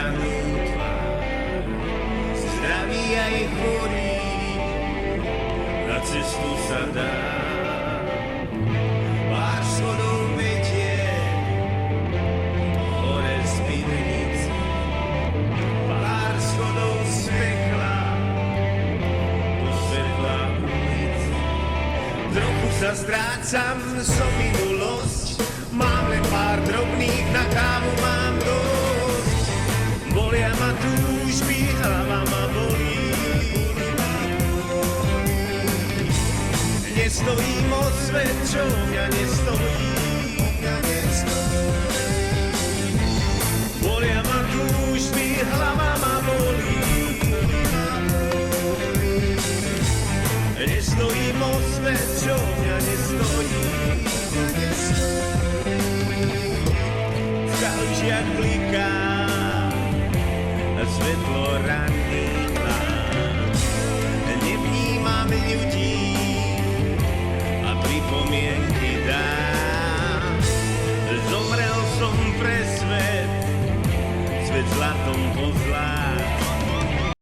zastranú tvár, zdraví aj chorý, na cestu sa dá. Pár schodov vedie hore z pivnice, pár schodov z pekla do svetla ulice. Trochu sa strácam, som minulosť, mám len pár drobných, na kávu mám dosť. Bolia ma túžby, hlava ma bolí. Nestojím o svet, čo mňa nestojí. Bolia ma túžby, hlava ma bolí. Nestojím o svet, čo mňa nestojí. V kalužiach bliká svetlo ranných nás. Nevnímam ľudí a pripomienky dám. Zomrel som pre svet, svet zlatom pozlá.